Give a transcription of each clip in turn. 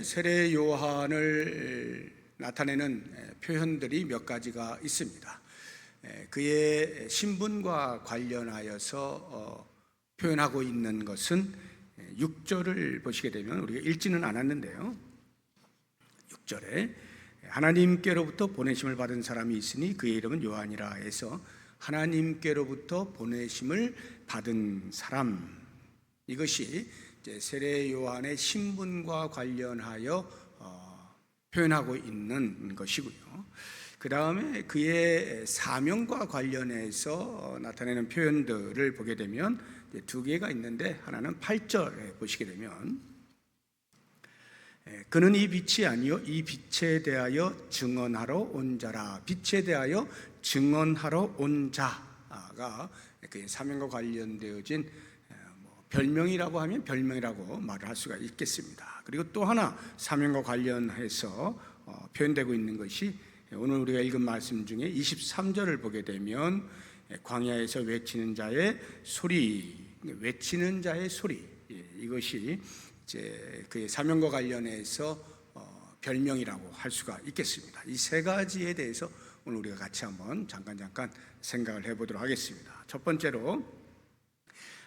가운데 세례 요한을 나타내는 표현들이 몇 가지가 있습니다. 그의 신분과 관련하여서 표현하고 있는 것은 6절을 보시게 되면 우리가 읽지는 않았는데요, 6절에 하나님께로부터 보내심을 받은 사람이 있으니 그의 이름은 요한이라 해서 하나님께로부터 보내심을 받은 사람, 이것이 이제 세례 요한의 신분과 관련하여 표현하고 있는 것이고요. 그 다음에 그의 사명과 관련해서 나타내는 표현들을 보게 되면 두 개가 있는데, 하나는 8절에 보시게 되면 그는 이 빛이 아니요 이 빛에 대하여 증언하러 온 자라. 빛에 대하여 증언하러 온 자가 그의 사명과 관련되어진 별명이라고 하면 별명이라고 말을 할 수가 있겠습니다. 그리고 또 하나 사명과 관련해서 표현되고 있는 것이 오늘 우리가 읽은 말씀 중에 23절을 보게 되면 광야에서 외치는 자의 소리, 외치는 자의 소리, 이것이 이제 그의 사명과 관련해서 별명이라고 할 수가 있겠습니다. 이 세 가지에 대해서 오늘 우리가 같이 한번 잠깐 생각을 해보도록 하겠습니다. 첫 번째로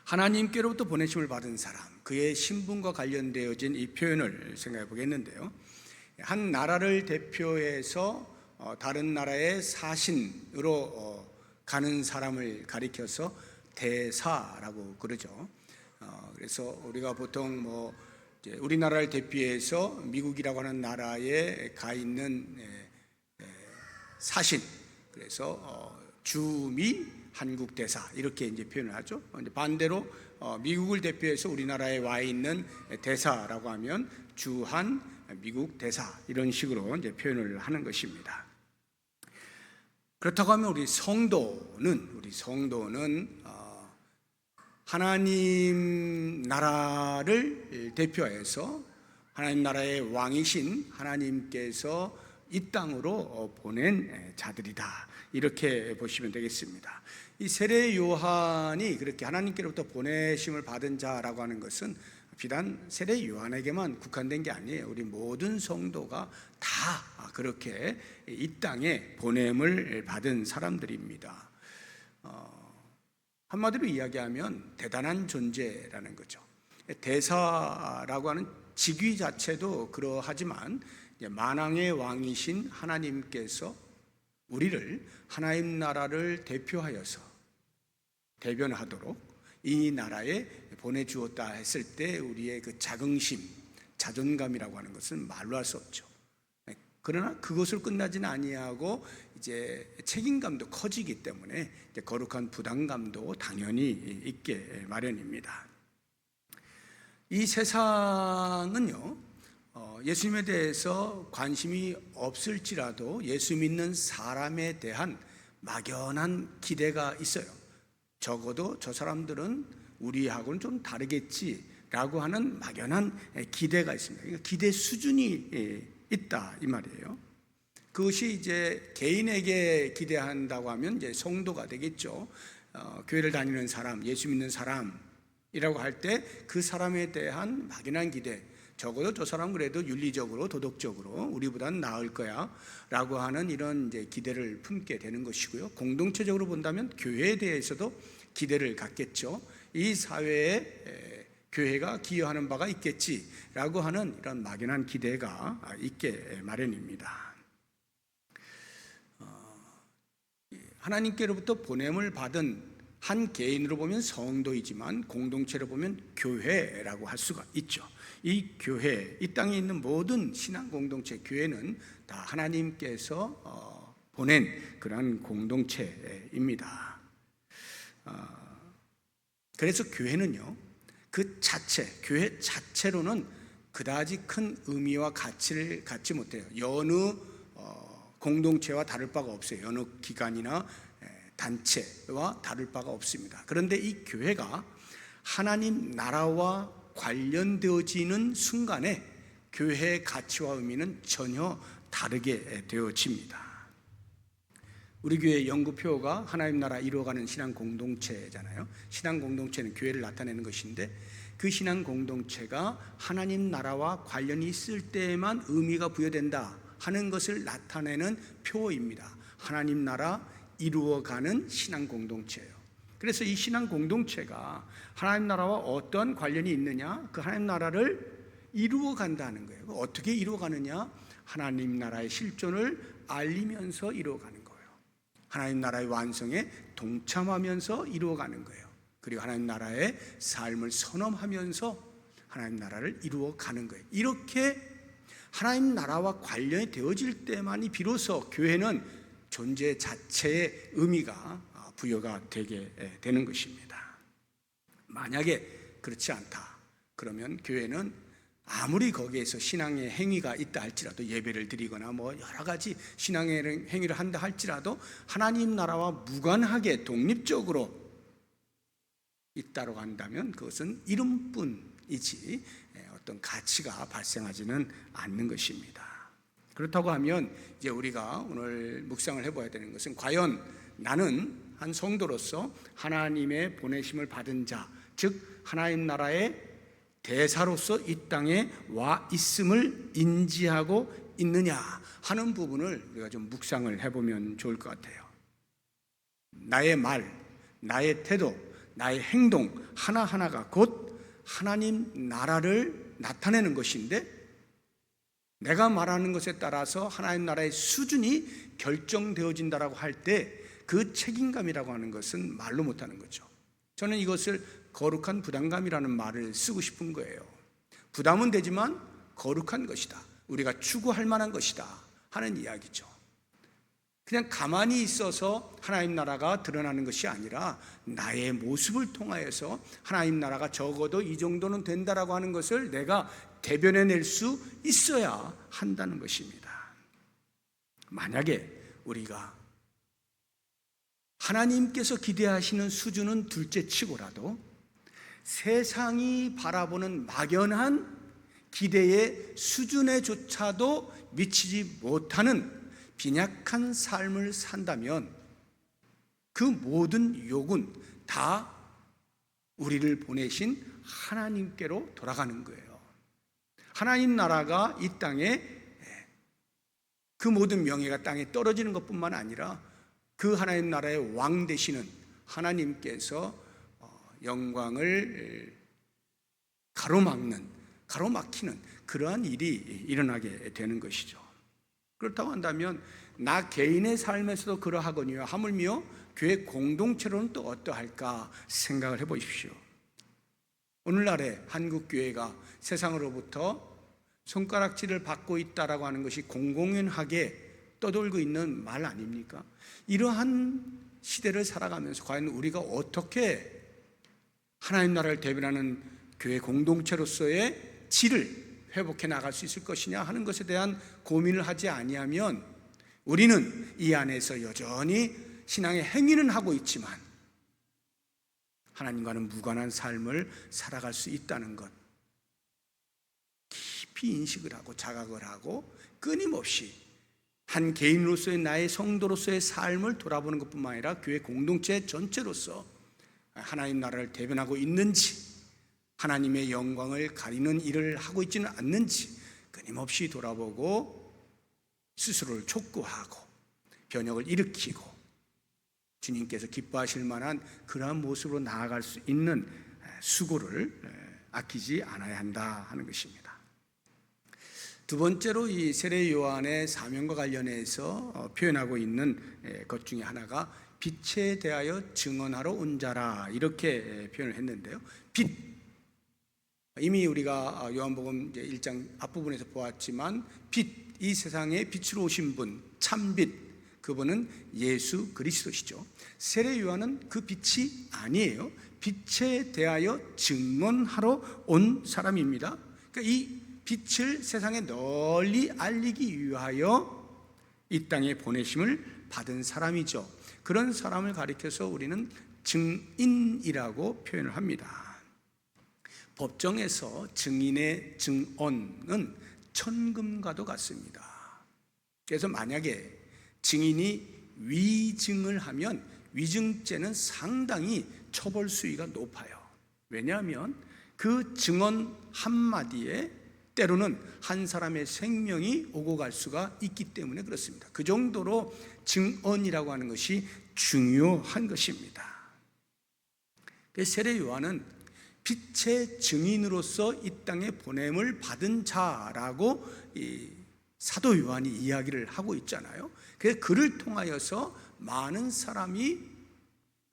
하나님께로부터 보내심을 받은 사람, 그의 신분과 관련되어진 이 표현을 생각해 보겠는데요, 한 나라를 대표해서 다른 나라의 사신으로 가는 사람을 가리켜서 대사라고 그러죠. 그래서 우리가 보통 우리나라를 대표해서 미국이라고 하는 나라에 가 있는 사신, 그래서 주미 한국 대사, 이렇게 이제 표현을 하죠. 반대로 미국을 대표해서 우리나라에 와 있는 대사라고 하면 주한 미국 대사, 이런 식으로 이제 표현을 하는 것입니다. 그렇다고 하면 우리 성도는 하나님 나라를 대표해서 하나님 나라의 왕이신 하나님께서 이 땅으로 보낸 자들이다, 이렇게 보시면 되겠습니다. 이 세례 요한이 그렇게 하나님께로부터 보내심을 받은 자라고 하는 것은 비단 세례 요한에게만 국한된 게 아니에요. 우리 모든 성도가 다 그렇게 이 땅에 보냄을 받은 사람들입니다. 한마디로 이야기하면 대단한 존재라는 거죠. 대사라고 하는 직위 자체도 그러하지만 만왕의 왕이신 하나님께서 우리를 하나님 나라를 대표하여서 대변하도록 이 나라에 보내주었다 했을 때 우리의 그 자긍심, 자존감이라고 하는 것은 말로 할 수 없죠. 그러나 그것을 끝나지는 아니하고 이제 책임감도 커지기 때문에 이제 거룩한 부담감도 당연히 있게 마련입니다. 이 세상은요, 예수님에 대해서 관심이 없을지라도 예수 믿는 사람에 대한 막연한 기대가 있어요. 적어도 저 사람들은 우리하고는 좀 다르겠지라고 하는 막연한 기대가 있습니다. 그러니까 기대 수준이 있다, 이 말이에요. 그것이 이제 개인에게 기대한다고 하면 이제 성도가 되겠죠. 교회를 다니는 사람, 예수 믿는 사람이라고 할 때 그 사람에 대한 막연한 기대, 적어도 저 사람 그래도 윤리적으로 도덕적으로 우리보다는 나을 거야 라고 하는 이런 이제 기대를 품게 되는 것이고요. 공동체적으로 본다면 교회에 대해서도 기대를 갖겠죠. 이 사회에 교회가 기여하는 바가 있겠지라고 하는 이런 막연한 기대가 있게 마련입니다. 하나님께로부터 보냄을 받은 한 개인으로 보면 성도이지만 공동체로 보면 교회라고 할 수가 있죠. 이 교회, 이 땅에 있는 모든 신앙 공동체, 교회는 다 하나님께서 보낸 그러한 공동체입니다. 그래서 교회는요, 그 자체, 교회 자체로는 그다지 큰 의미와 가치를 갖지 못해요. 여느 공동체와 다를 바가 없어요. 여느 기관이나 단체와 다를 바가 없습니다. 그런데 이 교회가 하나님 나라와 관련되어지는 순간에 교회의 가치와 의미는 전혀 다르게 되어집니다. 우리 교회의 연구표가 하나님 나라 이루어가는 신앙 공동체잖아요. 신앙 공동체는 교회를 나타내는 것인데 그 신앙 공동체가 하나님 나라와 관련이 있을 때에만 의미가 부여된다 하는 것을 나타내는 표입니다. 하나님 나라 이루어가는 신앙 공동체예요. 그래서 이 신앙 공동체가 하나님 나라와 어떤 관련이 있느냐? 그 하나님 나라를 이루어간다는 거예요. 어떻게 이루어가느냐? 하나님 나라의 실존을 알리면서 이루어가는 거예요. 하나님 나라의 완성에 동참하면서 이루어가는 거예요. 그리고 하나님 나라의 삶을 선언하면서 하나님 나라를 이루어가는 거예요. 이렇게 하나님 나라와 관련이 되어질 때만이 비로소 교회는 존재 자체의 의미가 부여가 되게 되는 것입니다. 만약에 그렇지 않다 그러면 교회는 아무리 거기에서 신앙의 행위가 있다 할지라도, 예배를 드리거나 뭐 여러 가지 신앙의 행위를 한다 할지라도 하나님 나라와 무관하게 독립적으로 있다고 한다면 그것은 이름뿐이지 어떤 가치가 발생하지는 않는 것입니다. 그렇다고 하면 이제 우리가 오늘 묵상을 해봐야 되는 것은, 과연 나는 한 성도로서 하나님의 보내심을 받은 자, 즉 하나님 나라의 대사로서 이 땅에 와 있음을 인지하고 있느냐 하는 부분을 우리가 좀 묵상을 해보면 좋을 것 같아요. 나의 말, 나의 태도, 나의 행동 하나하나가 곧 하나님 나라를 나타내는 것인데, 내가 말하는 것에 따라서 하나님 나라의 수준이 결정되어진다라고 할 때 그 책임감이라고 하는 것은 말로 못하는 거죠. 저는 이것을 거룩한 부담감이라는 말을 쓰고 싶은 거예요. 부담은 되지만 거룩한 것이다, 우리가 추구할 만한 것이다 하는 이야기죠. 그냥 가만히 있어서 하나님 나라가 드러나는 것이 아니라 나의 모습을 통하여서 하나님 나라가 적어도 이 정도는 된다라고 하는 것을 내가 대변해낼 수 있어야 한다는 것입니다. 만약에 우리가 하나님께서 기대하시는 수준은 둘째 치고라도 세상이 바라보는 막연한 기대의 수준에조차도 미치지 못하는 빈약한 삶을 산다면 그 모든 욕은 다 우리를 보내신 하나님께로 돌아가는 거예요. 하나님 나라가 이 땅에, 그 모든 명예가 땅에 떨어지는 것뿐만 아니라 그 하나님 나라의 왕 되시는 하나님께서 영광을 가로막히는 그러한 일이 일어나게 되는 것이죠. 그렇다고 한다면 나 개인의 삶에서도 그러하거니와 하물며 교회 공동체로는 또 어떠할까 생각을 해보십시오. 오늘날의 한국 교회가 세상으로부터 손가락질을 받고 있다라고 하는 것이 공공연하게 떠돌고 있는 말 아닙니까? 이러한 시대를 살아가면서 과연 우리가 어떻게 하나님 나라를 대변하는 교회 공동체로서의 질을 회복해 나갈 수 있을 것이냐 하는 것에 대한 고민을 하지 아니하면 우리는 이 안에서 여전히 신앙의 행위는 하고 있지만 하나님과는 무관한 삶을 살아갈 수 있다는 것, 깊이 인식을 하고 자각을 하고 끊임없이 한 개인으로서의 나의 성도로서의 삶을 돌아보는 것뿐만 아니라 교회 공동체 전체로서 하나님 나라를 대변하고 있는지, 하나님의 영광을 가리는 일을 하고 있지는 않는지 끊임없이 돌아보고 스스로를 촉구하고 변혁을 일으키고 주님께서 기뻐하실 만한 그러한 모습으로 나아갈 수 있는 수고를 아끼지 않아야 한다 하는 것입니다. 두 번째로 이 세례 요한의 사명과 관련해서 표현하고 있는 것 중에 하나가 빛에 대하여 증언하러 온 자라, 이렇게 표현을 했는데요. 빛, 이미 우리가 요한복음 1장 앞부분에서 보았지만 빛, 이 세상에 빛으로 오신 분, 참빛, 그분은 예수 그리스도시죠. 세례 요한은 그 빛이 아니에요. 빛에 대하여 증언하러 온 사람입니다. 그러니까 이 빛을 세상에 널리 알리기 위하여 이 땅에 보내심을 받은 사람이죠. 그런 사람을 가리켜서 우리는 증인이라고 표현을 합니다. 법정에서 증인의 증언은 천금과도 같습니다. 그래서 만약에 증인이 위증을 하면 위증죄는 상당히 처벌 수위가 높아요. 왜냐하면 그 증언 한마디에 때로는 한 사람의 생명이 오고 갈 수가 있기 때문에 그렇습니다. 그 정도로 증언이라고 하는 것이 중요한 것입니다. 세례 요한은 빛의 증인으로서 이 땅에 보냄을 받은 자라고 이 사도 요한이 이야기를 하고 있잖아요. 그래서 그를 통하여서 많은 사람이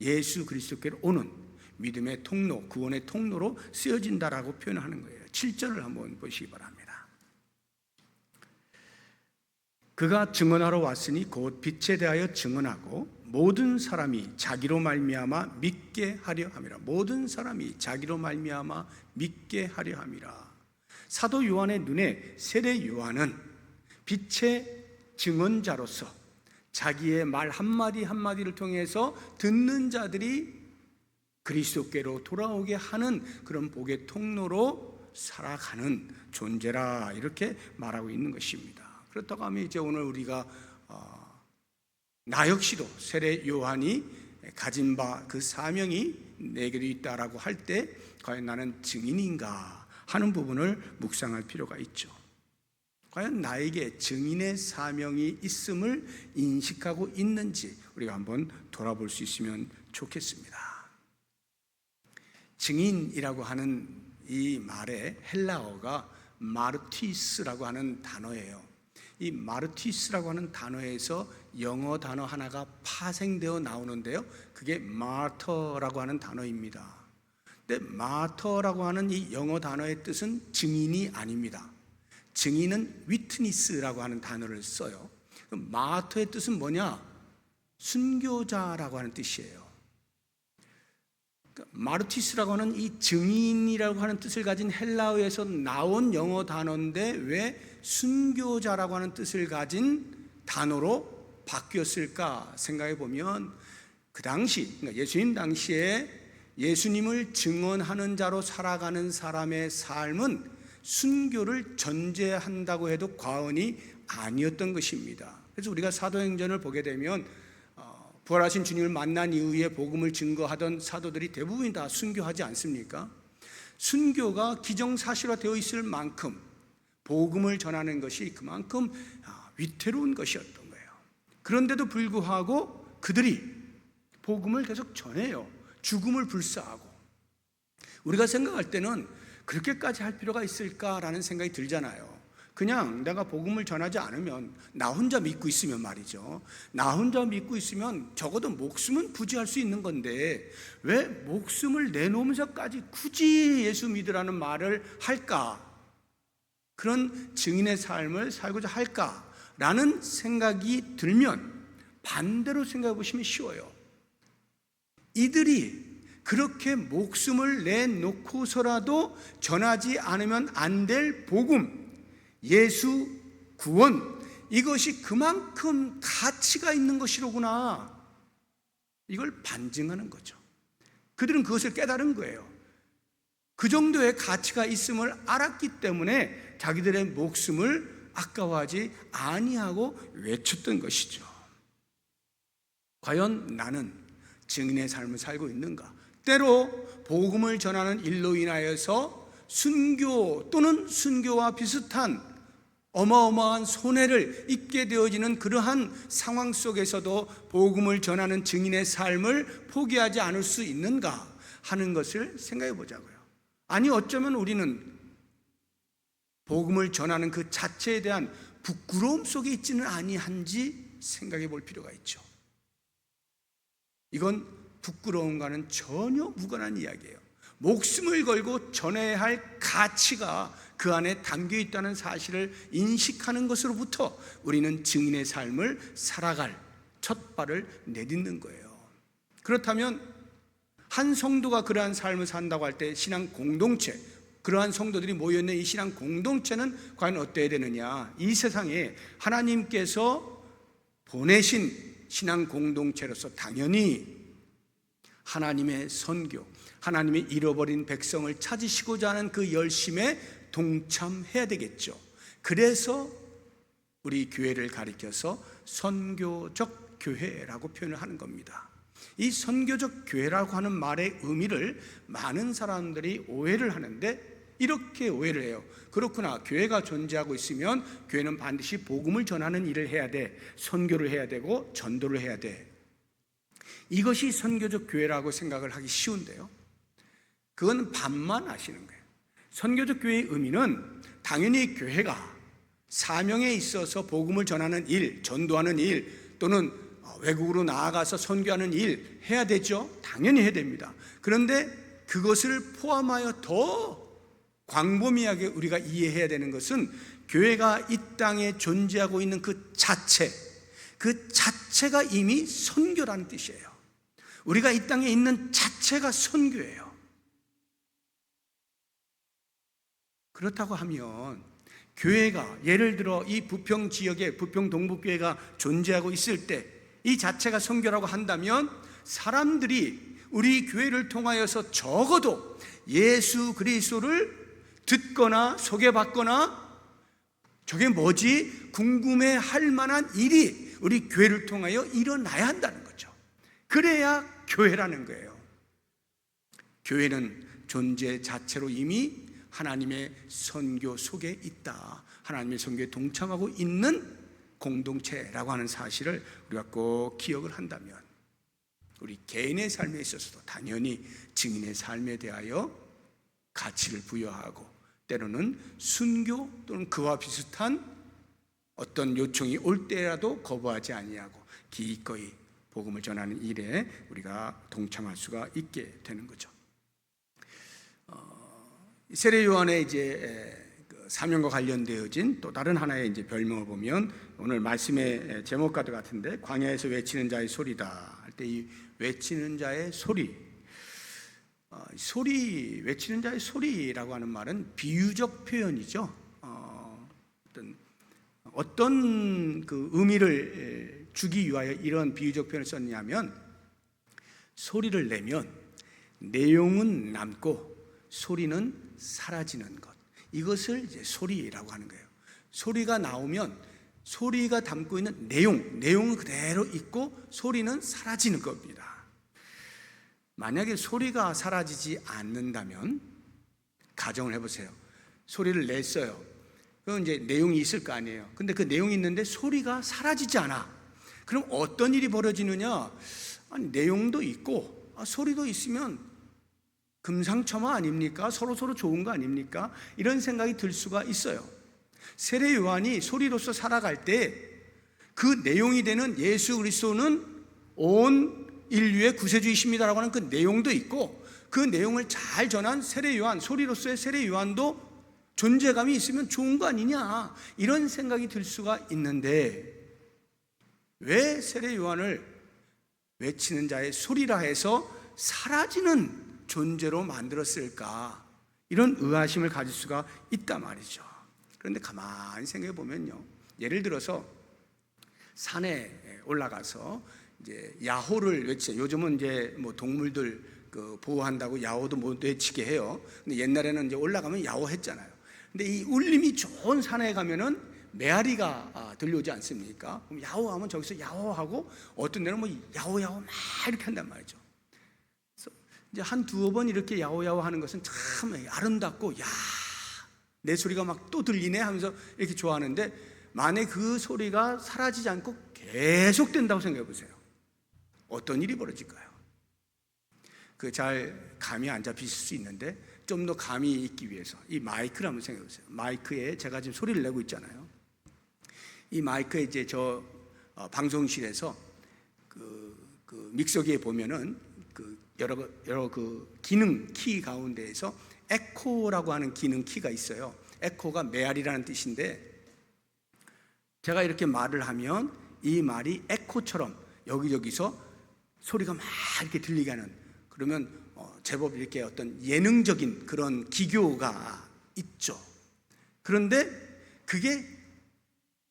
예수 그리스도께로 오는 믿음의 통로, 구원의 통로로 쓰여진다라고 표현하는 거예요. 7절을 한번 보시기 바랍니다. 그가 증언하러 왔으니 곧 빛에 대하여 증언하고 모든 사람이 자기로 말미암아 믿게 하려 함이라. 모든 사람이 자기로 말미암아 믿게 하려 함이라. 사도 요한의 눈에 세례 요한은 빛의 증언자로서 자기의 말 한마디 한마디를 통해서 듣는 자들이 그리스도께로 돌아오게 하는 그런 복의 통로로 살아가는 존재라, 이렇게 말하고 있는 것입니다. 그렇다고 하면 이제 오늘 우리가 나 역시도 세례 요한이 가진 바 그 사명이 내게도 있다라고 할 때 과연 나는 증인인가 하는 부분을 묵상할 필요가 있죠. 과연 나에게 증인의 사명이 있음을 인식하고 있는지 우리가 한번 돌아볼 수 있으면 좋겠습니다. 증인이라고 하는 이 말의 헬라어가 마르티스라고 하는 단어예요. 이 마르티스라고 하는 단어에서 영어 단어 하나가 파생되어 나오는데요, 그게 마터라고 하는 단어입니다. 근데 마터라고 하는 이 영어 단어의 뜻은 증인이 아닙니다. 증인은 위트니스라고 하는 단어를 써요. 마터의 뜻은 뭐냐? 순교자라고 하는 뜻이에요. 마르티스라고 하는 이 증인이라고 하는 뜻을 가진 헬라어에서 나온 영어 단어인데 왜 순교자라고 하는 뜻을 가진 단어로 바뀌었을까 생각해 보면, 그 당시, 그러니까 예수님 당시에 예수님을 증언하는 자로 살아가는 사람의 삶은 순교를 전제한다고 해도 과언이 아니었던 것입니다. 그래서 우리가 사도행전을 보게 되면 부활하신 주님을 만난 이후에 복음을 증거하던 사도들이 대부분 다 순교하지 않습니까? 순교가 기정사실화되어 있을 만큼 복음을 전하는 것이 그만큼 위태로운 것이었던 거예요. 그런데도 불구하고 그들이 복음을 계속 전해요. 죽음을 불사하고. 우리가 생각할 때는 그렇게까지 할 필요가 있을까라는 생각이 들잖아요. 그냥 내가 복음을 전하지 않으면, 나 혼자 믿고 있으면 말이죠, 나 혼자 믿고 있으면 적어도 목숨은 부지할 수 있는 건데 왜 목숨을 내놓으면서까지 굳이 예수 믿으라는 말을 할까? 그런 증인의 삶을 살고자 할까라는 생각이 들면 반대로 생각해 보시면 쉬워요. 이들이 그렇게 목숨을 내놓고서라도 전하지 않으면 안 될 복음, 예수 구원, 이것이 그만큼 가치가 있는 것이로구나, 이걸 반증하는 거죠. 그들은 그것을 깨달은 거예요. 그 정도의 가치가 있음을 알았기 때문에 자기들의 목숨을 아까워하지 아니하고 외쳤던 것이죠. 과연 나는 증인의 삶을 살고 있는가? 때로 복음을 전하는 일로 인하여서 순교 또는 순교와 비슷한 어마어마한 손해를 입게 되어지는 그러한 상황 속에서도 복음을 전하는 증인의 삶을 포기하지 않을 수 있는가 하는 것을 생각해 보자고요. 아니, 어쩌면 우리는 복음을 전하는 그 자체에 대한 부끄러움 속에 있지는 아니한지 생각해 볼 필요가 있죠. 이건 부끄러움과는 전혀 무관한 이야기예요. 목숨을 걸고 전해야 할 가치가 그 안에 담겨 있다는 사실을 인식하는 것으로부터 우리는 증인의 삶을 살아갈 첫 발을 내딛는 거예요. 그렇다면 한 성도가 그러한 삶을 산다고 할 때 신앙 공동체, 그러한 성도들이 모여있는 이 신앙 공동체는 과연 어때야 되느냐? 이 세상에 하나님께서 보내신 신앙 공동체로서 당연히 하나님의 선교, 하나님의 잃어버린 백성을 찾으시고자 하는 그 열심에 동참해야 되겠죠. 그래서 우리 교회를 가리켜서 선교적 교회라고 표현을 하는 겁니다. 이 선교적 교회라고 하는 말의 의미를 많은 사람들이 오해를 하는데, 이렇게 오해를 해요. 그렇구나, 교회가 존재하고 있으면 교회는 반드시 복음을 전하는 일을 해야 돼, 선교를 해야 되고 전도를 해야 돼. 이것이 선교적 교회라고 생각을 하기 쉬운데요, 그건 반만 아시는 거예요. 선교적 교회의 의미는 당연히 교회가 사명에 있어서 복음을 전하는 일, 전도하는 일, 또는 외국으로 나아가서 선교하는 일 해야 되죠. 당연히 해야 됩니다. 그런데 그것을 포함하여 더 광범위하게 우리가 이해해야 되는 것은 교회가 이 땅에 존재하고 있는 그 자체가 이미 선교라는 뜻이에요. 우리가 이 땅에 있는 자체가 선교예요. 그렇다고 하면 교회가, 예를 들어 이 부평 지역에 부평 동북교회가 존재하고 있을 때 이 자체가 선교라고 한다면, 사람들이 우리 교회를 통하여서 적어도 예수 그리스도를 듣거나 소개받거나 저게 뭐지? 궁금해할 만한 일이 우리 교회를 통하여 일어나야 한다는 거죠. 그래야 교회라는 거예요. 교회는 존재 자체로 이미 하나님의 선교 속에 있다, 하나님의 선교에 동참하고 있는 공동체라고 하는 사실을 우리가 꼭 기억을 한다면, 우리 개인의 삶에 있어서도 당연히 증인의 삶에 대하여 가치를 부여하고, 때로는 순교 또는 그와 비슷한 어떤 요청이 올 때라도 거부하지 아니하고 기꺼이 복음을 전하는 일에 우리가 동참할 수가 있게 되는 거죠. 세례 요한의 이제 사명과 관련되어진 또 다른 하나의 이제 별명을 보면, 오늘 말씀의 제목과도 같은데, 광야에서 외치는 자의 소리다 할 때 이 외치는 자의 소리, 외치는 자의 소리라고 하는 말은 비유적 표현이죠. 어떤 그 의미를 주기 위하여 이런 비유적 표현을 썼냐면, 소리를 내면 내용은 남고 소리는 사라지는 것, 이것을 이제 소리라고 하는 거예요. 소리가 나오면 소리가 담고 있는 내용은 그대로 있고 소리는 사라지는 겁니다. 만약에 소리가 사라지지 않는다면, 가정을 해보세요. 소리를 냈어요. 그럼 이제 내용이 있을 거 아니에요. 근데 그 내용이 있는데 소리가 사라지지 않아. 그럼 어떤 일이 벌어지느냐? 아니, 내용도 있고 소리도 있으면 금상첨화 아닙니까? 서로 좋은 거 아닙니까? 이런 생각이 들 수가 있어요. 세례 요한이 소리로서 살아갈 때 그 내용이 되는 예수 그리스도는 온 인류의 구세주이십니다라고 하는 그 내용도 있고, 그 내용을 잘 전한 세례 요한, 소리로서의 세례 요한도 존재감이 있으면 좋은 거 아니냐, 이런 생각이 들 수가 있는데, 왜 세례 요한을 외치는 자의 소리라 해서 사라지는 존재로 만들었을까, 이런 의아심을 가질 수가 있단 말이죠. 그런데 가만히 생각해 보면요, 예를 들어서 산에 올라가서 이제 야호를 외치죠. 요즘은 이제 뭐 동물들 보호한다고 야호도 못 외치게 해요. 근데 옛날에는 이제 올라가면 야호 했잖아요. 근데 이 울림이 좋은 산에 가면은 메아리가 들려오지 않습니까? 그럼 야호하면 저기서 야호하고, 어떤 데는 뭐 야호 막 이렇게 한단 말이죠. 그래서 이제 한 두어 번 이렇게 야호 하는 것은 참 아름답고, 야, 내 소리가 막 또 들리네 하면서 이렇게 좋아하는데, 만약 그 소리가 사라지지 않고 계속 된다고 생각해 보세요. 어떤 일이 벌어질까요? 잘 감이 안 잡히실 수 있는데, 좀 더 감이 있기 위해서 이 마이크를 한번 생각해 보세요. 마이크에 제가 지금 소리를 내고 있잖아요. 이 마이크에 이제 저 방송실에서 그 믹서기에 보면은 여러 그 기능 키 가운데에서 에코라고 하는 기능 키가 있어요. 에코가 메아리라는 뜻인데, 제가 이렇게 말을 하면 이 말이 에코처럼 여기저기서 소리가 막 이렇게 들리게 하는, 그러면 제법 이렇게 어떤 예능적인 그런 기교가 있죠. 그런데 그게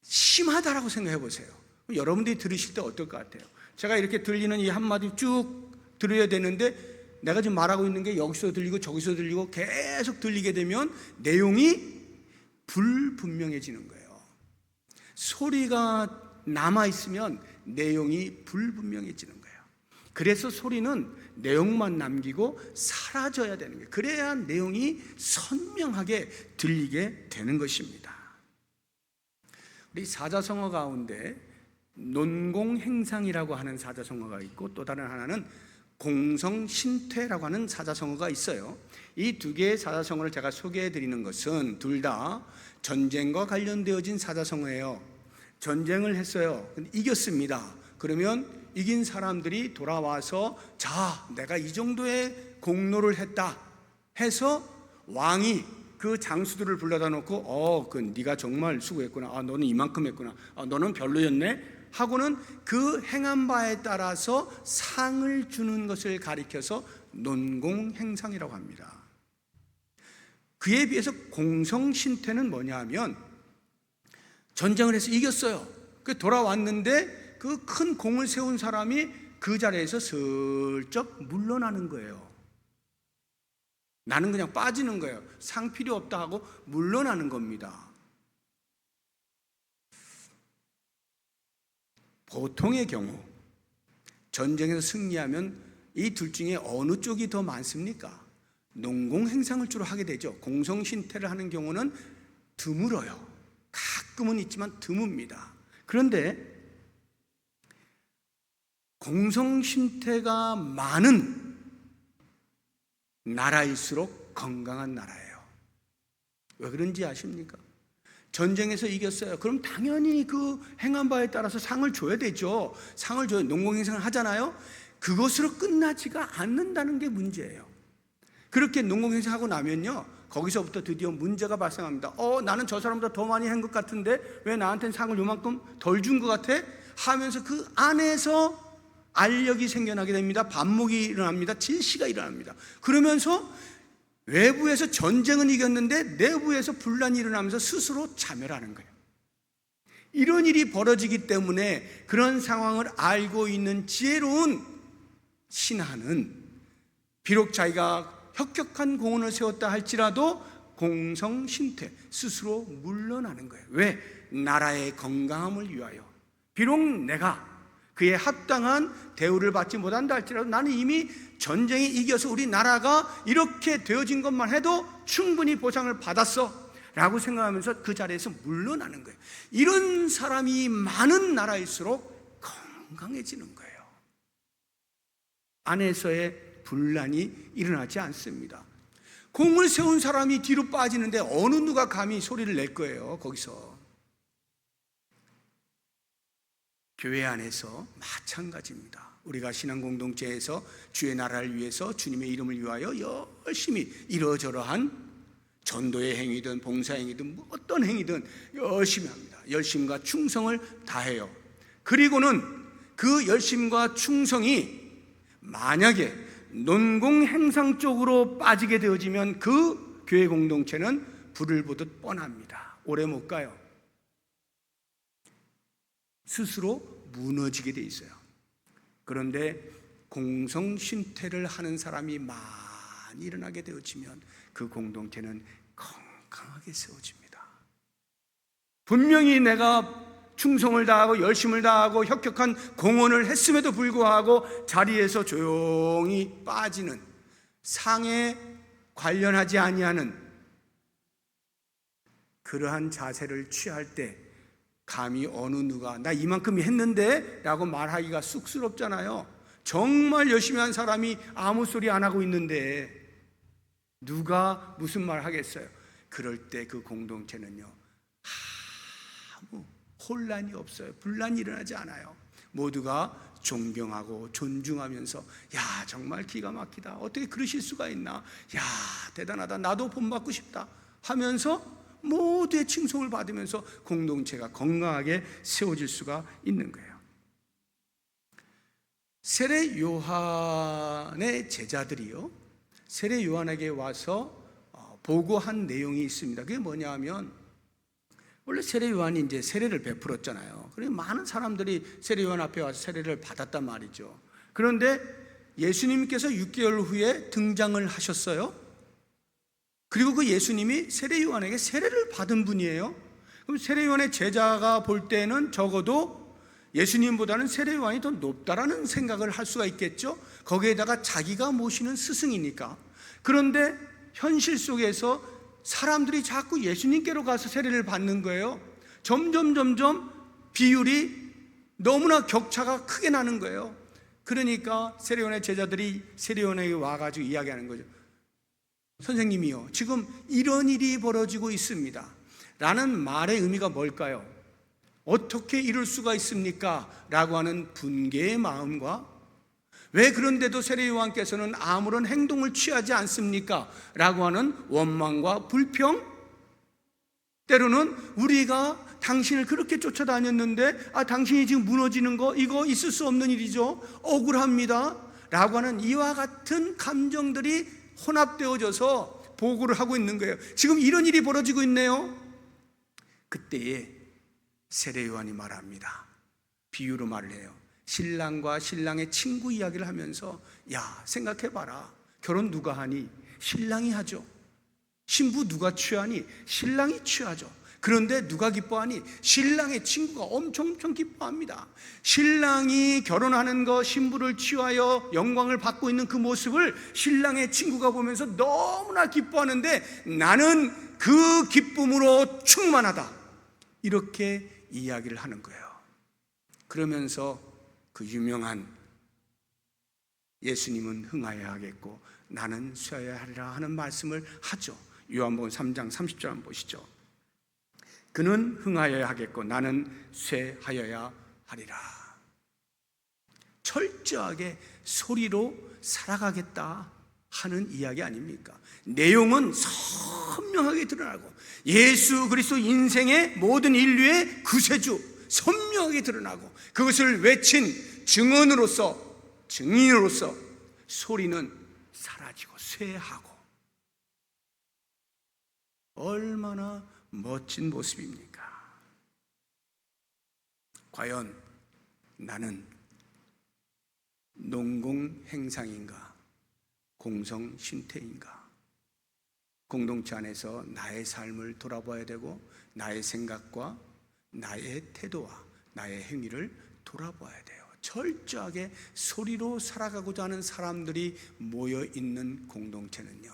심하다라고 생각해 보세요. 여러분들이 들으실 때 어떨 것 같아요? 제가 이렇게 들리는 이 한마디 쭉 들어야 되는데, 내가 지금 말하고 있는 게 여기서 들리고 저기서 들리고 계속 들리게 되면 내용이 불분명해지는 거예요. 소리가 남아있으면 내용이 불분명해지는 거예요. 그래서 소리는 내용만 남기고 사라져야 되는 거예요. 그래야 내용이 선명하게 들리게 되는 것입니다. 우리 사자성어 가운데 논공행상이라고 하는 사자성어가 있고, 또 다른 하나는 공성신퇴라고 하는 사자성어가 있어요. 이 두 개의 사자성어를 제가 소개해 드리는 것은 둘 다 전쟁과 관련되어진 사자성어예요. 전쟁을 했어요. 근데 이겼습니다. 그러면 이긴 사람들이 돌아와서, 자, 내가 이 정도의 공로를 했다 해서 왕이 그 장수들을 불러다 놓고, 네가 정말 수고했구나. 너는 이만큼 했구나. 너는 별로였네. 하고는 그 행한 바에 따라서 상을 주는 것을 가리켜서 논공행상이라고 합니다. 그에 비해서 공성신퇴는 뭐냐 하면, 전쟁을 해서 이겼어요. 돌아왔는데 그 큰 공을 세운 사람이 그 자리에서 슬쩍 물러나는 거예요. 나는 그냥 빠지는 거예요. 상 필요 없다 하고 물러나는 겁니다. 보통의 경우 전쟁에서 승리하면 이 둘 중에 어느 쪽이 더 많습니까? 농공행상을 주로 하게 되죠. 공성신퇴를 하는 경우는 드물어요. 가끔은 있지만 드뭅니다. 그런데 공성신퇴가 많은 나라일수록 건강한 나라예요. 왜 그런지 아십니까? 전쟁에서 이겼어요. 그럼 당연히 그 행한 바에 따라서 상을 줘야 되죠. 상을 줘야, 농공행상을 하잖아요. 그것으로 끝나지가 않는다는 게 문제예요. 그렇게 농공행상하고 나면요, 거기서부터 드디어 문제가 발생합니다. 나는 저 사람보다 더 많이 한 것 같은데 왜 나한테는 상을 요만큼 덜 준 것 같아? 하면서 그 안에서 알력이 생겨나게 됩니다. 반목이 일어납니다. 질시가 일어납니다. 그러면서 외부에서 전쟁은 이겼는데 내부에서 분란이 일어나면서 스스로 자멸하는 거예요. 이런 일이 벌어지기 때문에 그런 상황을 알고 있는 지혜로운 신하는 비록 자기가 혁혁한 공헌을 세웠다 할지라도 공성신퇴, 스스로 물러나는 거예요. 왜? 나라의 건강함을 위하여. 비록 내가 그에 합당한 대우를 받지 못한다 할지라도 나는 이미 전쟁에 이겨서 우리 나라가 이렇게 되어진 것만 해도 충분히 보상을 받았어 라고 생각하면서 그 자리에서 물러나는 거예요. 이런 사람이 많은 나라일수록 건강해지는 거예요. 안에서의 분란이 일어나지 않습니다. 공을 세운 사람이 뒤로 빠지는데 어느 누가 감히 소리를 낼 거예요. 거기서 교회 안에서 마찬가지입니다. 우리가 신앙 공동체에서 주의 나라를 위해서, 주님의 이름을 위하여 열심히 이러저러한 전도의 행위든 봉사 행위든 어떤 행위든 열심히 합니다. 열심과 충성을 다해요. 그리고는 그 열심과 충성이 만약에 논공행상 쪽으로 빠지게 되어지면 그 교회 공동체는 불을 보듯 뻔합니다. 오래 못 가요. 스스로 무너지게 돼 있어요. 그런데 공성신퇴를 하는 사람이 많이 일어나게 되어지면 그 공동체는 건강하게 세워집니다. 분명히 내가 충성을 다하고 열심을 다하고 혁혁한 공헌을 했음에도 불구하고 자리에서 조용히 빠지는, 상에 관련하지 아니하는 그러한 자세를 취할 때 감히 어느 누가 나 이만큼 했는데 라고 말하기가 쑥스럽잖아요. 정말 열심히 한 사람이 아무 소리 안 하고 있는데 누가 무슨 말 하겠어요? 그럴 때 그 공동체는요, 아무 혼란이 없어요. 분란이 일어나지 않아요. 모두가 존경하고 존중하면서, 야, 정말 기가 막히다. 어떻게 그러실 수가 있나? 야, 대단하다. 나도 본받고 싶다 하면서 모두의 칭송을 받으면서 공동체가 건강하게 세워질 수가 있는 거예요. 세례 요한의 제자들이요, 세례 요한에게 와서 보고한 내용이 있습니다. 그게 뭐냐 하면, 원래 세례 요한이 이제 세례를 베풀었잖아요. 그래서 많은 사람들이 세례 요한 앞에 와서 세례를 받았단 말이죠. 그런데 예수님께서 6개월 후에 등장을 하셨어요. 그리고 그 예수님이 세례 요한에게 세례를 받은 분이에요. 그럼 세례 요한의 제자가 볼 때는 적어도 예수님보다는 세례요한이 더 높다라는 생각을 할 수가 있겠죠. 거기에다가 자기가 모시는 스승이니까. 그런데 현실 속에서 사람들이 자꾸 예수님께로 가서 세례를 받는 거예요. 점점 비율이 너무나 격차가 크게 나는 거예요. 그러니까 세례요한의 제자들이 세례요한에게 와가지고 이야기하는 거죠. 선생님이요, 지금 이런 일이 벌어지고 있습니다 라는 말의 의미가 뭘까요? 어떻게 이럴 수가 있습니까? 라고 하는 분개의 마음과, 왜 그런데도 세례요한께서는 아무런 행동을 취하지 않습니까? 라고 하는 원망과 불평, 때로는 우리가 당신을 그렇게 쫓아다녔는데 당신이 지금 무너지는 거, 이거 있을 수 없는 일이죠, 억울합니다 라고 하는 이와 같은 감정들이 혼합되어져서 보고를 하고 있는 거예요. 지금 이런 일이 벌어지고 있네요. 그때에 세례요한이 말합니다. 비유로 말을 해요. 신랑과 신랑의 친구 이야기를 하면서, 야, 생각해봐라, 결혼 누가 하니? 신랑이 하죠. 신부 누가 취하니? 신랑이 취하죠. 그런데 누가 기뻐하니? 신랑의 친구가 엄청 기뻐합니다. 신랑이 결혼하는 거, 신부를 취하여 영광을 받고 있는 그 모습을 신랑의 친구가 보면서 너무나 기뻐하는데, 나는 그 기쁨으로 충만하다, 이렇게 이야기를 하는 거예요. 그러면서 그 유명한 예수님은 흥하여야 하겠고 나는 쇠하여야 하리라 하는 말씀을 하죠. 요한복음 3장 30절 한번 보시죠. 그는 흥하여야 하겠고 나는 쇠하여야 하리라. 철저하게 소리로 살아가겠다 하는 이야기 아닙니까? 내용은 선명하게 드러나고, 예수 그리스도 인생의 모든 인류의 구세주 선명하게 드러나고, 그것을 외친 증인으로서 소리는 사라지고 쇠하고, 얼마나 멋진 모습입니까? 과연 나는 농공행상인가, 공성신태인가? 공동체 안에서 나의 삶을 돌아봐야 되고, 나의 생각과 나의 태도와 나의 행위를 돌아봐야 돼요. 철저하게 소리로 살아가고자 하는 사람들이 모여있는 공동체는요,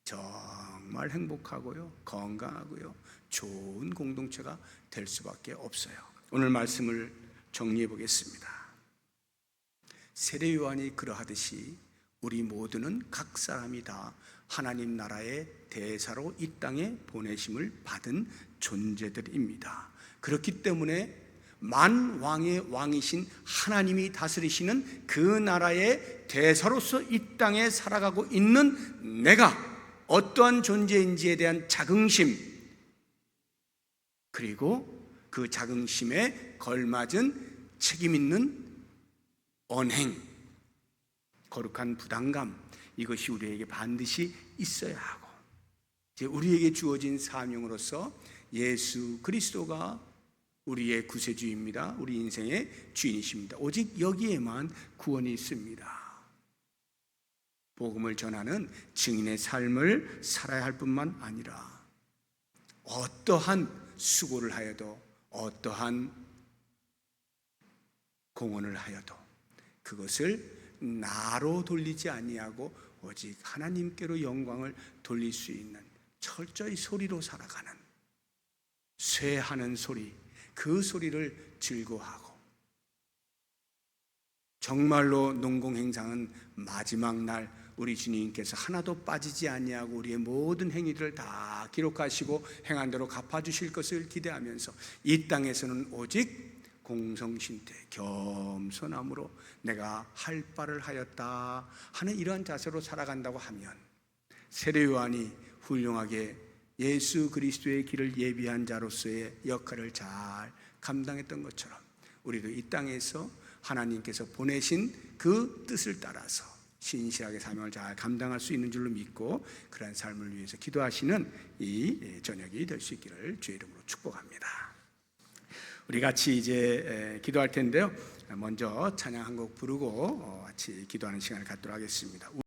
정말 행복하고요, 건강하고요, 좋은 공동체가 될 수밖에 없어요. 오늘 말씀을 정리해 보겠습니다. 세례요한이 그러하듯이 우리 모두는 각 사람이 다 하나님 나라의 대사로 이 땅에 보내심을 받은 존재들입니다. 그렇기 때문에 만왕의 왕이신 하나님이 다스리시는 그 나라의 대사로서 이 땅에 살아가고 있는 내가 어떠한 존재인지에 대한 자긍심, 그리고 그 자긍심에 걸맞은 책임 있는 언행, 거룩한 부담감, 이것이 우리에게 반드시 있어야 하고, 이제 우리에게 주어진 사명으로서 예수 그리스도가 우리의 구세주입니다. 우리 인생의 주인이십니다. 오직 여기에만 구원이 있습니다. 복음을 전하는 증인의 삶을 살아야 할 뿐만 아니라 어떠한 수고를 하여도, 어떠한 공헌을 하여도 그것을 나로 돌리지 아니하고 오직 하나님께로 영광을 돌릴 수 있는 철저히 소리로 살아가는, 쇠하는 소리, 그 소리를 즐거워하고, 정말로 농공행상은 마지막 날 우리 주님께서 하나도 빠지지 아니하고 우리의 모든 행위들을 다 기록하시고 행한 대로 갚아주실 것을 기대하면서 이 땅에서는 오직 공성신태, 겸손함으로 내가 할 바를 하였다 하는 이러한 자세로 살아간다고 하면, 세례요한이 훌륭하게 예수 그리스도의 길을 예비한 자로서의 역할을 잘 감당했던 것처럼 우리도 이 땅에서 하나님께서 보내신 그 뜻을 따라서 신실하게 사명을 잘 감당할 수 있는 줄로 믿고, 그러한 삶을 위해서 기도하시는 이 저녁이 될 수 있기를 주의 이름으로 축복합니다. 우리 같이 이제 기도할 텐데요, 먼저 찬양 한 곡 부르고 같이 기도하는 시간을 갖도록 하겠습니다.